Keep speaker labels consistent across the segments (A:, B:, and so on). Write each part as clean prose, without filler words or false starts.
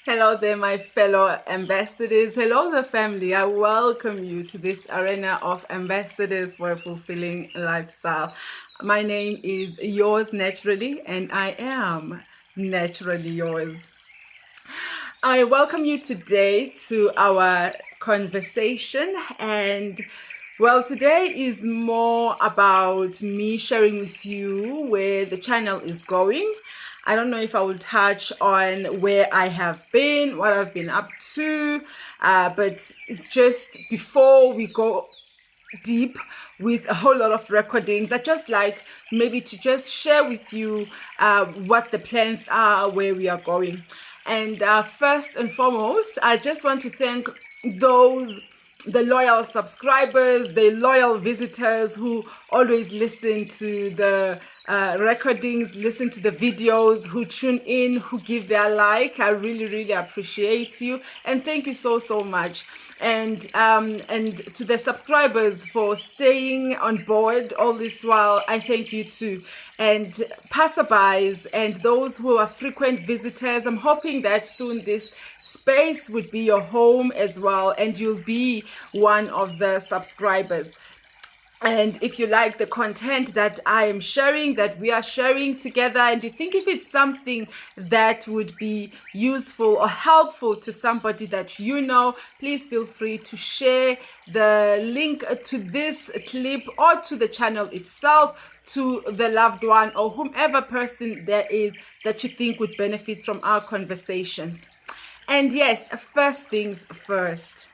A: Hello there, my fellow ambassadors. Hello, the family. I welcome you to this arena of ambassadors for a fulfilling lifestyle. My name is yours naturally, and I am naturally yours. I welcome you today to our conversation, and well, today is more about me sharing with you where the channel is going. I don't know if I will touch on where I have been, what I've been up to, but it's just before we go deep with a whole lot of recordings. I just like maybe to just share with you what the plans are, where we are going. And first and foremost, I just want to thank the loyal subscribers, the loyal visitors who always listen to the recordings, listen to the videos, who tune in, who give their like. I really, really appreciate you, and thank you so, so much. And to the subscribers for staying on board all this while, I thank you too. And passerbys and those who are frequent visitors, I'm hoping that soon this space would be your home as well, and you'll be one of the subscribers. And if you like the content that I am sharing, that we are sharing together, and you think if it's something that would be useful or helpful to somebody that you know, please feel free to share the link to this clip or to the channel itself to the loved one or whomever person there is that you think would benefit from our conversations. And yes, first things first.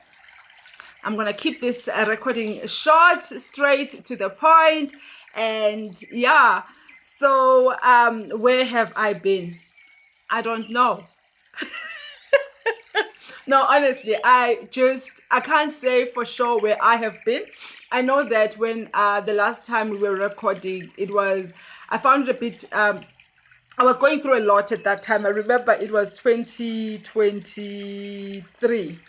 A: I'm going to keep this recording short, straight to the point. And yeah, so where have I been? I don't know. No, honestly, I can't say for sure where I have been. I know that when the last time we were recording, I found it a bit, I was going through a lot at that time. I remember it was 2023.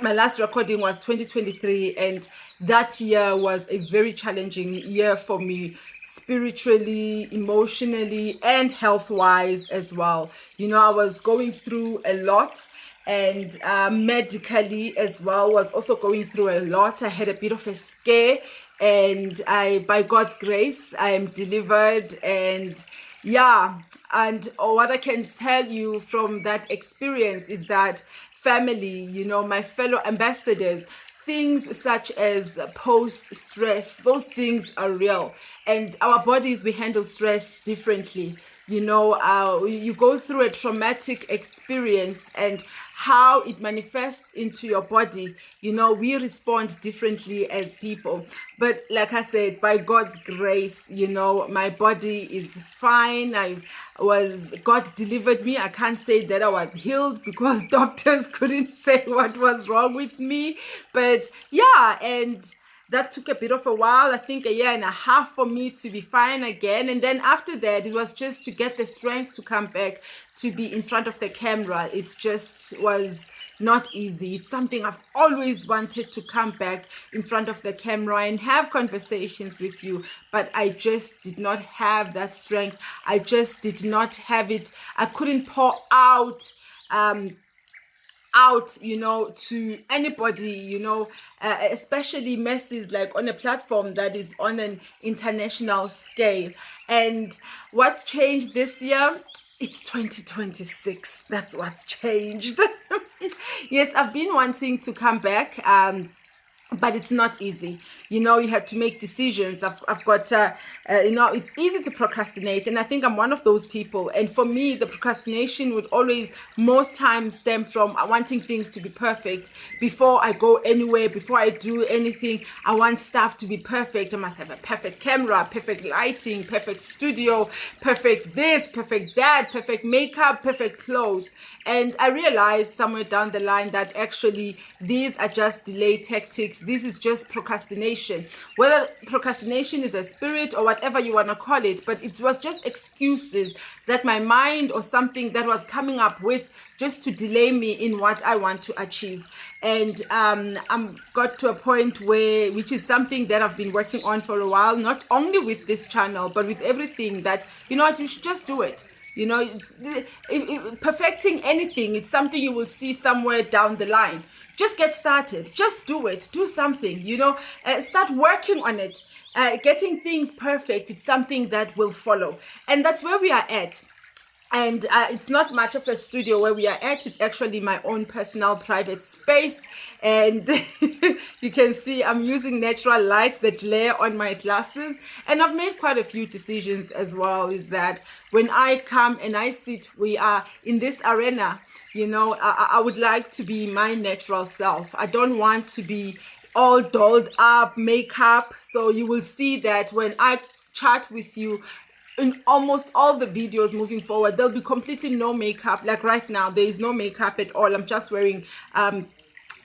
A: My last recording was 2023, and that year was a very challenging year for me, spiritually, emotionally, and health-wise as well. You know, I was going through a lot, and medically as well, was also going through a lot. I had a bit of a scare, and by God's grace, I am delivered. And yeah, and what I can tell you from that experience is that family, you know, my fellow ambassadors, things such as post-stress, those things are real. And our bodies, we handle stress differently. You know, you go through a traumatic experience and how it manifests into your body. You know, we respond differently as people. But like I said, by God's grace, you know, my body is fine. God delivered me. I can't say that I was healed because doctors couldn't say what was wrong with me. But yeah, and that took a bit of a while, I think a year and a half for me to be fine again. And then after that, it was just to get the strength to come back to be in front of the camera. It just was not easy. It's something I've always wanted to come back in front of the camera and have conversations with you, but I just did not have that strength. I just did not have it. I couldn't pour out, you know, to anybody, you know, especially messages like on a platform that is on an international scale. And what's changed this year? It's 2026. That's what's changed. Yes, I've been wanting to come back, but it's not easy. You know, you have to make decisions. I've got, you know, it's easy to procrastinate. And I think I'm one of those people. And for me, the procrastination would always most times stem from wanting things to be perfect. Before I go anywhere, before I do anything, I want stuff to be perfect. I must have a perfect camera, perfect lighting, perfect studio, perfect this, perfect that, perfect makeup, perfect clothes. And I realized somewhere down the line that actually these are just delay tactics. This is just procrastination. Whether procrastination is a spirit or whatever you want to call it, but it was just excuses that my mind or something that was coming up with just to delay me in what I want to achieve. And I'm got to a point where, which is something that I've been working on for a while, not only with this channel, but with everything, that, you know what, you should just do it. You know, perfecting anything, it's something you will see somewhere down the line. Just get started. Just do it. Do something, start working on it. Getting things perfect, it's something that will follow. And that's where we are at. And it's not much of a studio where we are at. It's actually my own personal private space. And you can see I'm using natural light, the glare on my glasses. And I've made quite a few decisions as well, is that when I come and I sit, we are in this arena, I would like to be my natural self. I don't want to be all dolled up, makeup. So you will see that when I chat with you, in almost all the videos moving forward, there'll be completely no makeup. Like right now, there is no makeup at all. I'm just wearing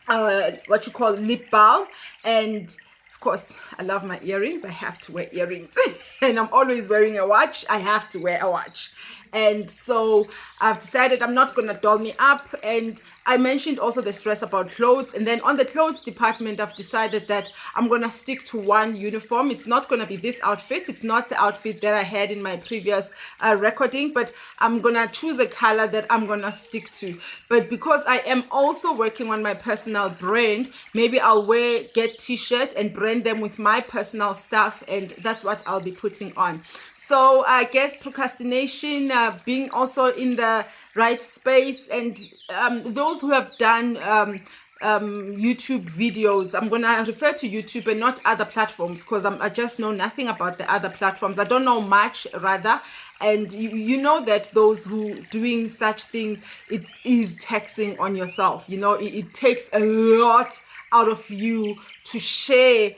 A: what you call lip balm, and of course I love my earrings. I have to wear earrings and I'm always wearing a watch. I have to wear a watch. And so I've decided I'm not going to doll me up. And I mentioned also the stress about clothes. And then on the clothes department, I've decided that I'm going to stick to one uniform. It's not going to be this outfit. It's not the outfit that I had in my previous recording, but I'm going to choose a color that I'm going to stick to. But because I am also working on my personal brand, maybe I'll get t-shirts and brand them with my personal stuff. And that's what I'll be putting on. So I guess procrastination, being also in the right space, and those who have done YouTube videos, I'm going to refer to YouTube and not other platforms, because I just know nothing about the other platforms. I don't know much, rather. And you know that those who doing such things, it is taxing on yourself. It takes a lot out of you to share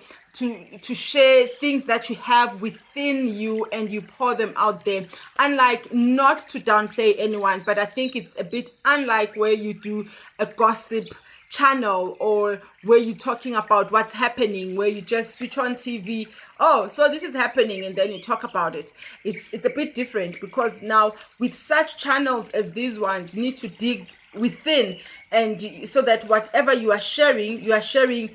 A: things that you have within you, and you pour them out there. Unlike, not to downplay anyone, but I think it's a bit unlike where you do a gossip channel, or where you're talking about what's happening, where you just switch on TV, oh, so this is happening, and then you talk about it. It's a bit different, because now with such channels as these ones, you need to dig within, and so that whatever you are sharing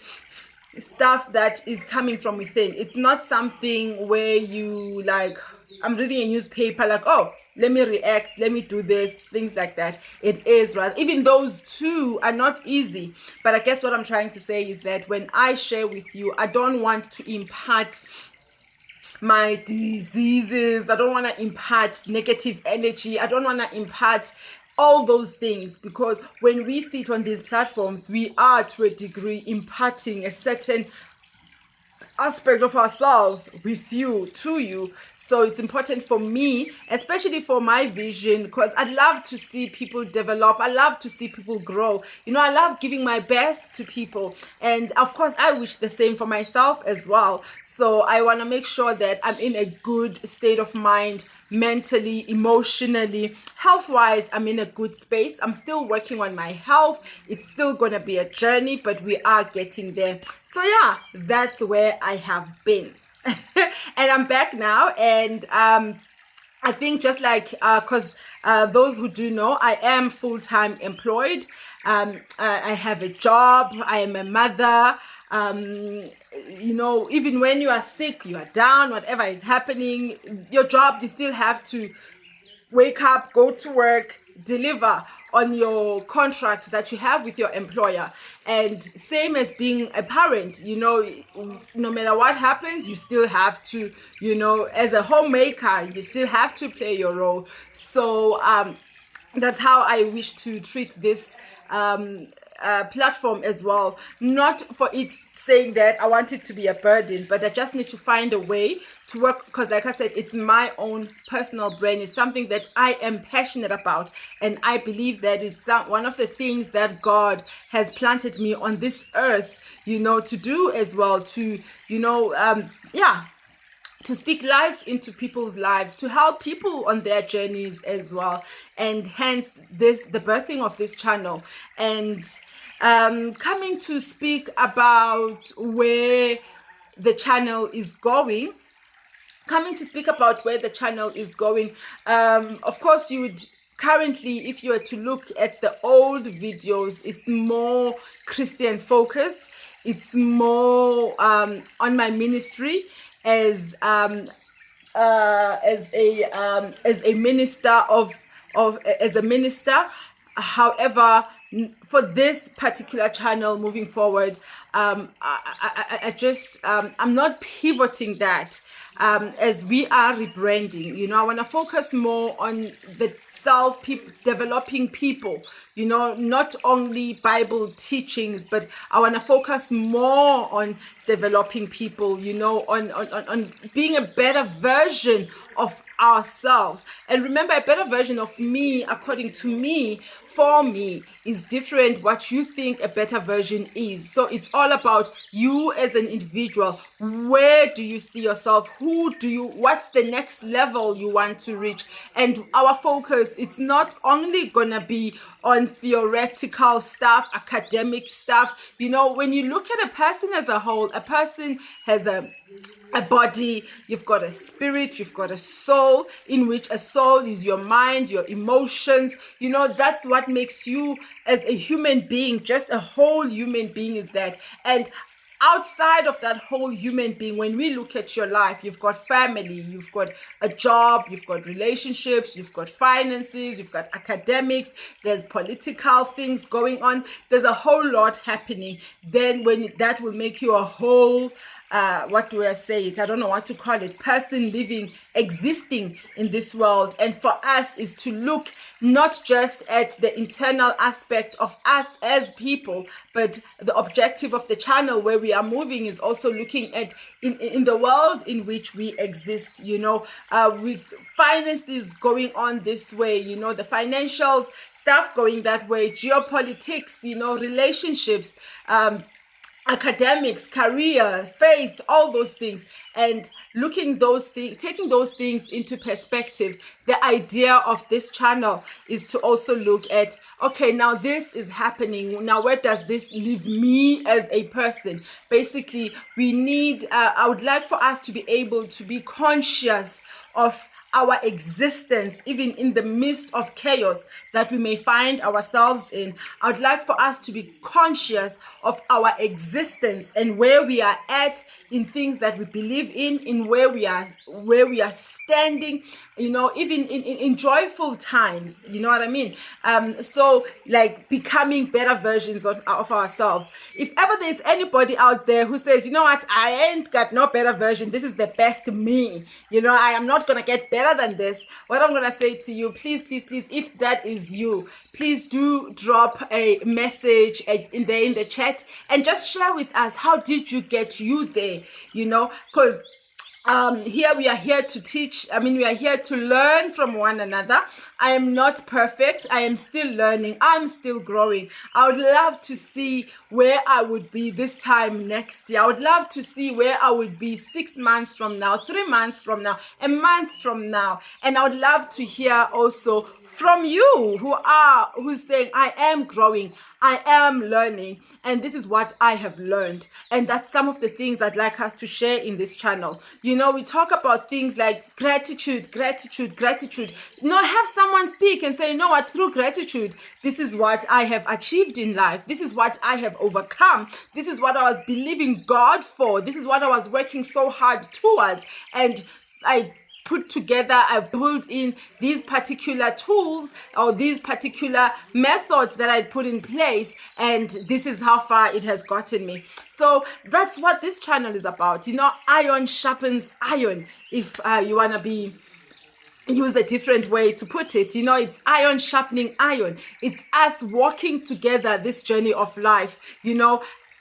A: stuff that is coming from within. It's not something where you I'm reading a newspaper, oh, let me react, let me do this, things like that. It is rather, even those two are not easy. But I guess what I'm trying to say is that when I share with you, I don't want to impart my diseases. I don't want to impart negative energy. I don't want to impart all those things, because when we sit on these platforms, we are to a degree imparting a certain aspect of ourselves with you, to you. So it's important for me, especially for my vision, because I'd love to see people develop. I love to see people grow. I love giving my best to people. And of course, I wish the same for myself as well. So I want to make sure that I'm in a good state of mind, mentally, emotionally, health-wise. I'm in a good space. I'm still working on my health. It's still going to be a journey, but we are getting there. So yeah, that's where I have been. And I'm back now. And I think just like, because those who do know, I am full-time employed. I have a job. I am a mother. Even when you are sick, you are down, whatever is happening, your job, you still have to wake up, go to work, deliver on your contract that you have with your employer. And same as being a parent, no matter what happens, you still have to, as a homemaker, you still have to play your role. So that's how I wish to treat this platform as well. Not for it saying that I want it to be a burden, but I just need to find a way to work, because like I said, it's my own personal brand. It's something that I am passionate about, and I believe that is one of the things that God has planted me on this earth, to do as well, to to speak life into people's lives, to help people on their journeys as well. And hence the birthing of this channel, and coming to speak about where the channel is going. Of course, you would currently, if you were to look at the old videos, it's more Christian focused. It's more on my ministry, as as a minister of as a minister. However, for this particular channel moving forward, I just I'm not pivoting that. As we are rebranding, I want to focus more on the developing people, not only Bible teachings, but I want to focus more on developing people, on being a better version of ourselves. And remember, a better version of me, according to me, for me, is different what you think a better version is. So it's all about you as an individual. Where do you see yourself? What's the next level you want to reach? And our focus, it's not only gonna be on theoretical stuff, academic stuff. When you look at a person as a whole, a person has a body, you've got a spirit, you've got a soul, in which a soul is your mind, your emotions. That's what makes you as a human being, just a whole human being is that. And outside of that whole human being, when we look at your life, you've got family, you've got a job, you've got relationships, you've got finances, you've got academics, there's political things going on, there's a whole lot happening. Then that will make you a whole what do I say it? I don't know what to call it. Person living, existing in this world. And for us is to look not just at the internal aspect of us as people, but the objective of the channel where we are moving is also looking at in the world in which we exist, with finances going on this way, the financial stuff going that way, geopolitics, relationships, academics, career, faith, all those things, and taking those things into perspective. The idea of this channel is to also look at, okay, now this is happening. Now, where does this leave me as a person? Basically, I would like for us to be able to be conscious of our existence, even in the midst of chaos that we may find ourselves in. I would like for us to be conscious of our existence and where we are at in things that we believe in where we are standing, even in joyful times, you know what I mean? So like becoming better versions of ourselves. If ever there's anybody out there who says, you know what, I ain't got no better version, this is the best me, I am not gonna get better than this, what I'm gonna say to you, please, if that is you, please do drop a message in the chat and just share with us, how did you get you there? Because here we are here to teach. We are here to learn from one another. I am not perfect. I am still learning. I'm still growing. I would love to see where I would be this time next year. I would love to see where I would be 6 months from now, 3 months from now, a month from now. And I would love to hear also from you who's saying, I am growing, I am learning, and this is what I have learned. And that's some of the things I'd like us to share in this channel. We talk about things like gratitude. Have someone speak and say, you know what, through gratitude, this is what I have achieved in life. This is what I have overcome. This is what I was believing God for. This is what I was working so hard towards. And I pulled in these particular tools or these particular methods that I put in place, and this is how far it has gotten me. So that's what this channel is about. Iron sharpens iron. If you want to use a different way to put it, it's iron sharpening iron. It's us walking together this journey of life,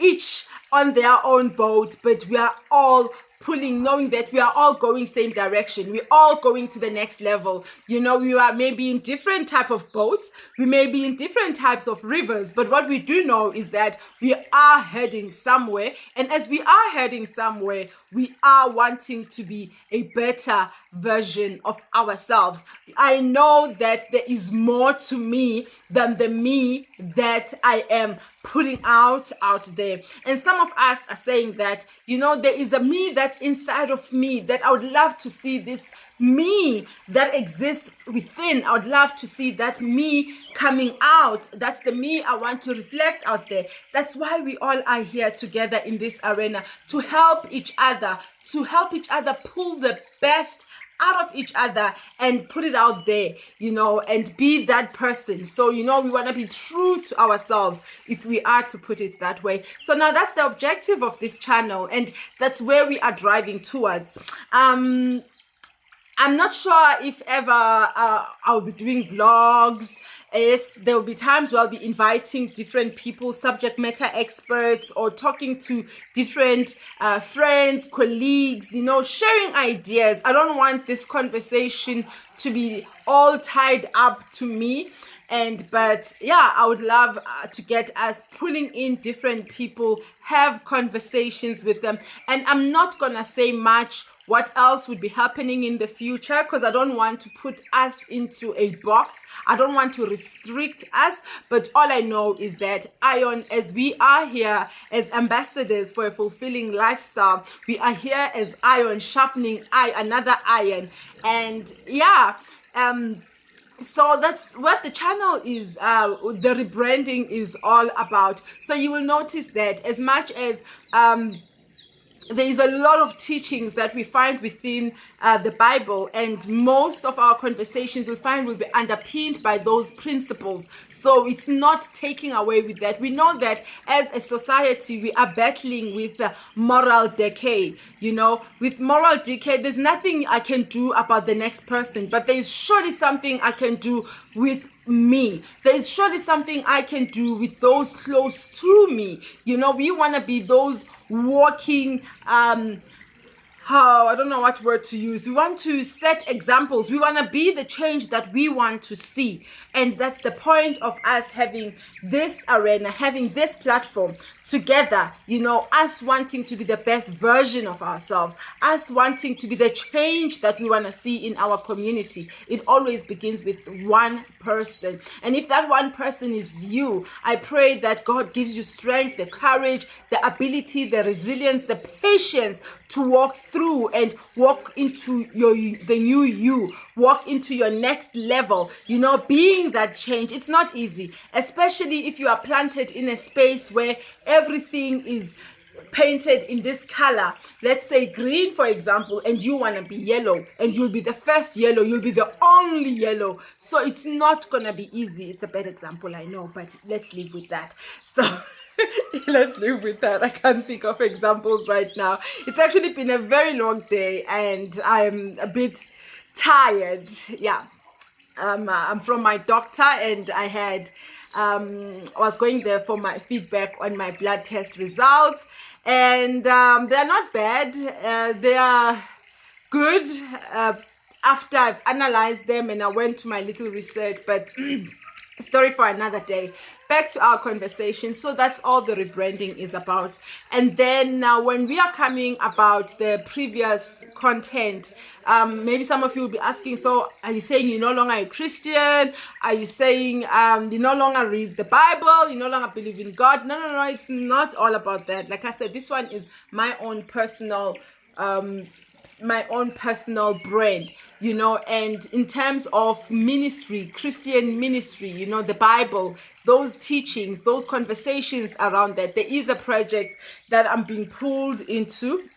A: each on their own boat, but we are all pulling, knowing that we are all going same direction. We're all going to the next level. We are maybe in different type of boats. We may be in different types of rivers, but what we do know is that we are heading somewhere. And as we are heading somewhere, we are wanting to be a better version of ourselves. I know that there is more to me than the me that I am putting out there. And some of us are saying that, there is a me that that's inside of me, that I would love to see this me that exists within. I would love to see that me coming out. That's the me I want to reflect out there. That's why we all are here together in this arena, to help each other, pull the best out of each other and put it out there, and be that person. So, we want to be true to ourselves, if we are to put it that way. So now that's the objective of this channel, and that's where we are driving towards. I'm not sure if ever I'll be doing vlogs. Yes, there will be times where I'll be inviting different people, subject matter experts, or talking to different friends, colleagues, sharing ideas. I don't want this conversation to be all tied up to me. But yeah, I would love to get us pulling in different people, have conversations with them. And I'm not going to say much what else would be happening in the future, because I don't want to put us into a box. I don't want to restrict us. But all I know is that Ion, as we are here as ambassadors for a fulfilling lifestyle, we are here as Ion, sharpening another iron. And yeah, so that's what the channel is, the rebranding is all about. So you will notice that as much as there is a lot of teachings that we find within the Bible, and most of our conversations you'll find will be underpinned by those principles. So it's not taking away with that. We know that as a society, we are battling with moral decay. With moral decay, there's nothing I can do about the next person, but there is surely something I can do with me. There is surely something I can do with those close to me. We want to be those walking I don't know what word to use. We want to set examples. We want to be the change that we want to see. And that's the point of us having this arena, having this platform together, us wanting to be the best version of ourselves, us wanting to be the change that we want to see in our community. It always begins with one person. And if that one person is you, I pray that God gives you strength, the courage, the ability, the resilience, the patience to walk through and walk into the new you, walk into your next level, being that change. It's not easy, especially if you are planted in a space where everything is painted in this color, let's say green, for example, and you want to be yellow, and you'll be the first yellow, you'll be the only yellow. So it's not going to be easy. It's a bad example, I know, but let's live with that. So let's live with that. I can't think of examples right now. It's actually been a very long day and I'm a bit tired. Yeah. I'm from my doctor, and I was going there for my feedback on my blood test results, and they're not bad. They are good after I've analyzed them and I went to my little research, but story for another day. Back to our conversation. So that's all the rebranding is about. And then now when we are coming about the previous content, maybe some of you will be asking, so are you saying you're no longer a Christian? Are you saying you no longer read the Bible? You no longer believe in God? No, it's not all about that. Like I said, this one is my own personal brand, and in terms of ministry, Christian ministry, the Bible, those teachings, those conversations around that, there is a project that I'm being pulled into.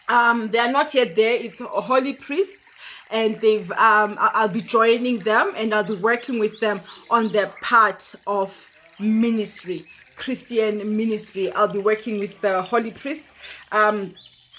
A: They are not yet there. It's Holy Priests, and I'll be joining them, and I'll be working with them on their part of ministry, Christian ministry. I'll be working with the Holy Priests.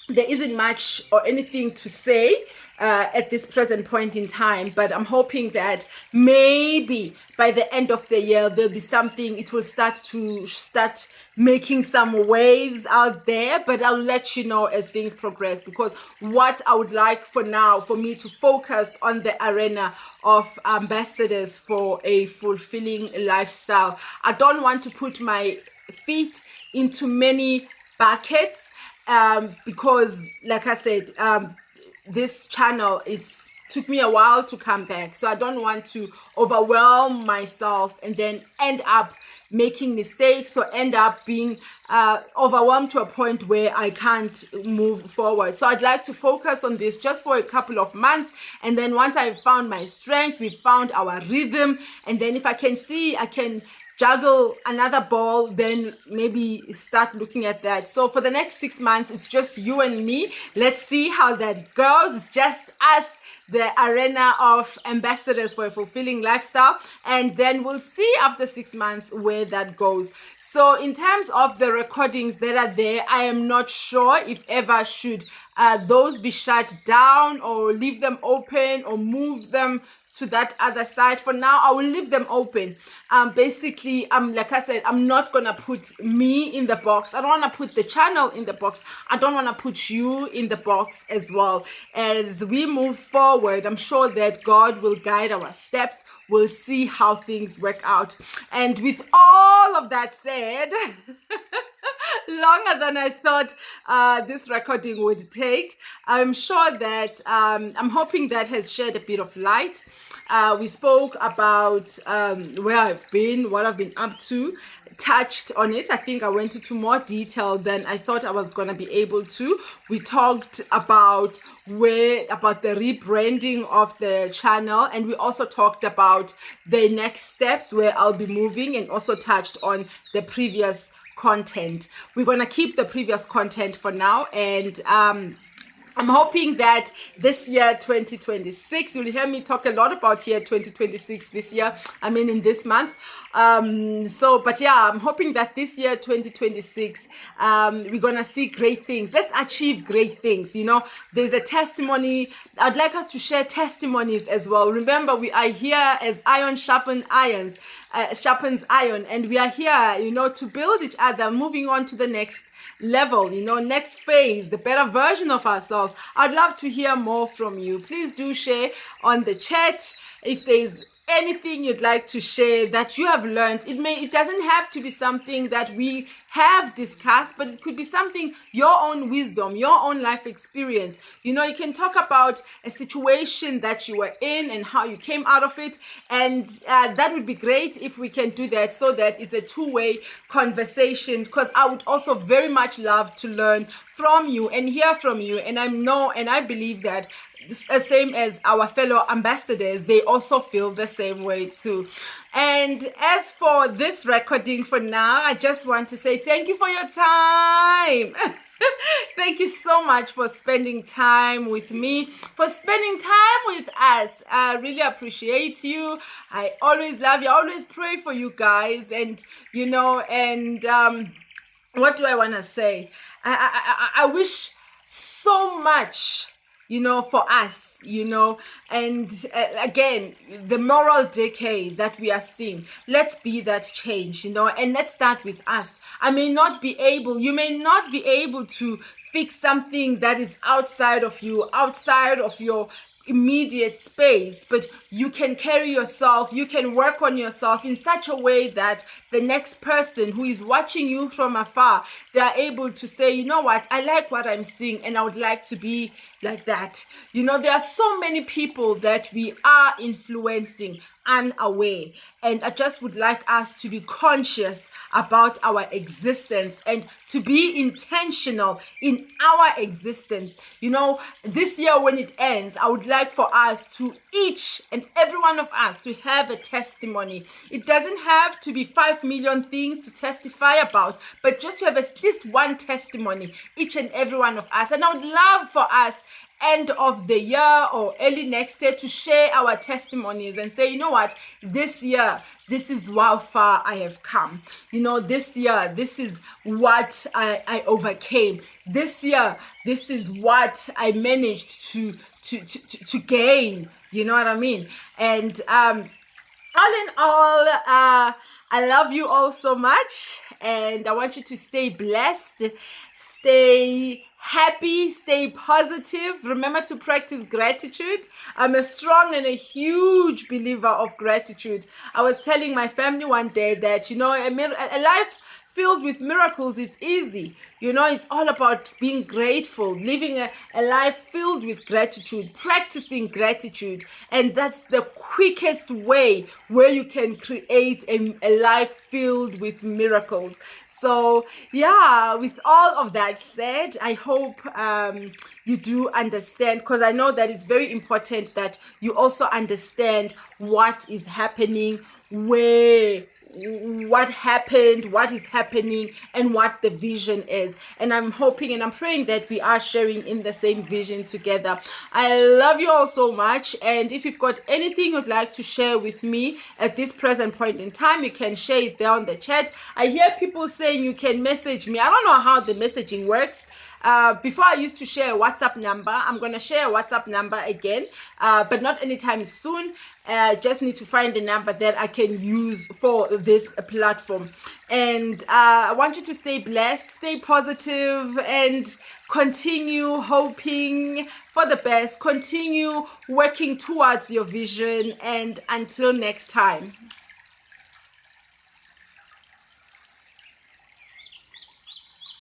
A: There isn't much or anything to say at this present point in time, but I'm hoping that maybe by the end of the year there'll be something. It will start making some waves out there, but I'll let you know as things progress, because what I would like for now, for me to focus on the arena of ambassadors for a fulfilling lifestyle. I don't want to put my feet into many buckets, because like I said, this channel, it's took me a while to come back, so I don't want to overwhelm myself and then end up making mistakes, or end up being overwhelmed to a point where I can't move forward. So I'd like to focus on this just for a couple of months. And then once I've found my strength, we've found our rhythm. And then if I can see, I can juggle another ball, then maybe start looking at that. So for the next 6 months, it's just you and me. Let's see how that goes. It's just us, the arena of ambassadors for a fulfilling lifestyle. And then we'll see after 6 months where that goes. So in terms of the recordings that are there, I am not sure if ever should those be shut down or leave them open or move them to that other side. For now, I will leave them open. Basically, like I said, I'm not gonna put me in the box. I don't wanna put the channel in the box. I don't wanna put you in the box as well. As we move forward, I'm sure that God will guide our steps. We'll see how things work out. And with all of that said, longer than I thought this recording would take. I'm sure that, I'm hoping that has shed a bit of light. We spoke about where I've been, what I've been up to, touched on it. I think I went into more detail than I thought I was going to be able to. We talked about the rebranding of the channel, and we also talked about the next steps where I'll be moving, and also touched on the previous content. We're going to keep the previous content for now, and I'm hoping that this year 2026, you'll hear me talk a lot about year 2026 this year, in this month. But yeah, I'm hoping that this year 2026, we're gonna see great things. Let's achieve great things. There's a testimony. I'd like us to share testimonies as well. Remember, we are here as iron sharpens iron, and we are here, to build each other, moving on to the next level, next phase, the better version of ourselves. I'd love to hear more from you. Please do share on the chat if there's anything you'd like to share that you have learned. It doesn't have to be something that we have discussed, but it could be something, your own wisdom, your own life experience. You can talk about a situation that you were in and how you came out of it. And that would be great if we can do that, so that it's a two-way conversation, because I would also very much love to learn from you and hear from you. And I believe that same as our fellow ambassadors, they also feel the same way too. And as for this recording for now, I just want to say thank you for your time. Thank you so much for spending time with me, for spending time with us. I really appreciate you. I always love you. I always pray for you guys. And, what do I want to say? I wish so much, for us, and again, the moral decay that we are seeing, let's be that change, and let's start with us. You may not be able to fix something that is outside of you, outside of your immediate space, but you can carry yourself, you can work on yourself in such a way that the next person who is watching you from afar, they are able to say, you know what, I like what I'm seeing and I would like to be like that. There are so many people that we are influencing unaware, and I just would like us to be conscious about our existence and to be intentional in our existence. This year when it ends, I would like for us to, each and every one of us, to have a testimony. It doesn't have to be 5 million things to testify about, but just to have at least one testimony, each and every one of us. And I would love for us, end of the year or early next year, to share our testimonies and say, you know what, this year, this is how far I have come. This year, this is what I overcame. This year, this is what I managed to gain. You know what I mean? And all in all, I love you all so much, and I want you to stay blessed, stay happy, stay positive. Remember to practice gratitude. I'm a strong and a huge believer of gratitude. I was telling my family one day that, a life filled with miracles, it's easy. It's all about being grateful, living a life filled with gratitude, practicing gratitude. And that's the quickest way where you can create a life filled with miracles. So yeah, with all of that said, I hope you do understand, because I know that it's very important that you also understand what is happening, what happened, what is happening, and what the vision is. And I'm hoping and I'm praying that we are sharing in the same vision together. I love you all so much. And if you've got anything you'd like to share with me at this present point in time, you can share it there on the chat. I hear people saying you can message me. I don't know how the messaging works. Before I used to share a WhatsApp number. I'm going to share a WhatsApp number again, but not anytime soon. Just need to find a number that I can use for this platform. And I want you to stay blessed, stay positive, and continue hoping for the best. Continue working towards your vision. And until next time.